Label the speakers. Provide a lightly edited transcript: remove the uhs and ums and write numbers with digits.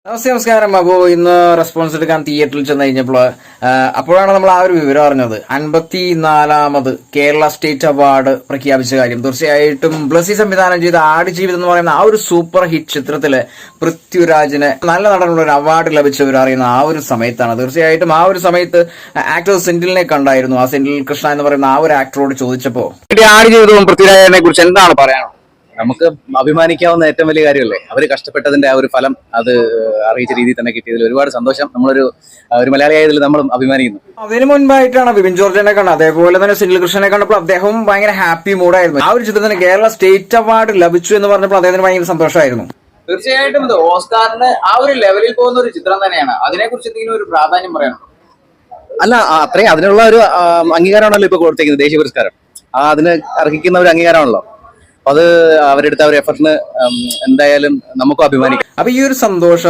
Speaker 1: നമസ്കാരം. അപ്പോൾ ഇന്ന് റെസ്പോൺസ് എടുക്കാൻ തിയേറ്ററിൽ ചെന്ന് കഴിഞ്ഞപ്പോൾ അപ്പോഴാണ് നമ്മൾ ആ ഒരു വിവരം അറിഞ്ഞത്. 54ാമത് കേരള സ്റ്റേറ്റ് അവാർഡ് പ്രഖ്യാപിച്ച കാര്യം. തീർച്ചയായിട്ടും ബ്ലസി സംവിധാനം ചെയ്ത ആടുജീവിതം എന്ന് പറയുന്ന ആ ഒരു സൂപ്പർ ഹിറ്റ് ചിത്രത്തില് പൃഥ്വിരാജിന് നല്ല നടനുള്ള ഒരു അവാർഡ് ലഭിച്ചവരറിയുന്ന ആ ഒരു സമയത്താണ്. തീർച്ചയായിട്ടും ആ ഒരു സമയത്ത് ആക്ടർ സെന്റിലിനെ കണ്ടായിരുന്നു. ആ സെന്റിൽ കൃഷ്ണ എന്ന് പറയുന്ന ആ ഒരു ആക്ടറോട് ചോദിച്ചപ്പോ ആടുജീവിതവും പൃഥ്വിരാജിനെ കുറിച്ച് എന്താണ് പറയാനുള്ളത്?
Speaker 2: നമുക്ക് അഭിമാനിക്കാവുന്ന ഏറ്റവും വലിയ കാര്യമല്ലേ, അവർ കഷ്ടപ്പെട്ടതിന്റെ ആ ഒരു ഫലം അത് അറിയിച്ച രീതിയിൽ തന്നെ കിട്ടിയതിൽ ഒരുപാട് സന്തോഷം. നമ്മളൊരു മലയാളിയായതിൽ നമ്മളും അഭിമാനിക്കുന്നു.
Speaker 1: അതിനു മുൻപായിട്ടാണ് ബിബിൻ ജോർജിനെ കണ്ടത്. അതേപോലെ തന്നെ സെന്റിൽ കൃഷ്ണനെ കണ്ടപ്പോൾ അദ്ദേഹവും ഭയങ്കര ഹാപ്പി മൂഡായിരുന്നു. ആ ഒരു ചിത്രത്തിന് കേരള സ്റ്റേറ്റ് അവാർഡ് ലഭിച്ചു എന്ന് പറഞ്ഞപ്പോൾ അദ്ദേഹത്തിന് ഭയങ്കര സന്തോഷമായിരുന്നു.
Speaker 3: തീർച്ചയായിട്ടും ഇത് ഓസ്കാറിന് ആ ഒരു ലെവലിൽ പോകുന്ന ഒരു ചിത്രം തന്നെയാണ്. അതിനെക്കുറിച്ച് എന്തെങ്കിലും ഒരു പ്രാധാന്യം പറയാനുണ്ടോ?
Speaker 2: അല്ല, അത്രയും അതിനുള്ള ഒരു അംഗീകാരമാണല്ലോ ഇപ്പൊ കൊടുത്തേക്കുന്നത്, ദേശീയ പുരസ്കാരം. അതിന് അർഹിക്കുന്ന ഒരു അംഗീകാരമാണല്ലോ. അത് അവരെടുത്ത ഒരു എഫർട്ടിന് എന്തായാലും നമുക്കും അഭിമാനിക്കാം.
Speaker 1: അപ്പൊ ഈ ഒരു സന്തോഷ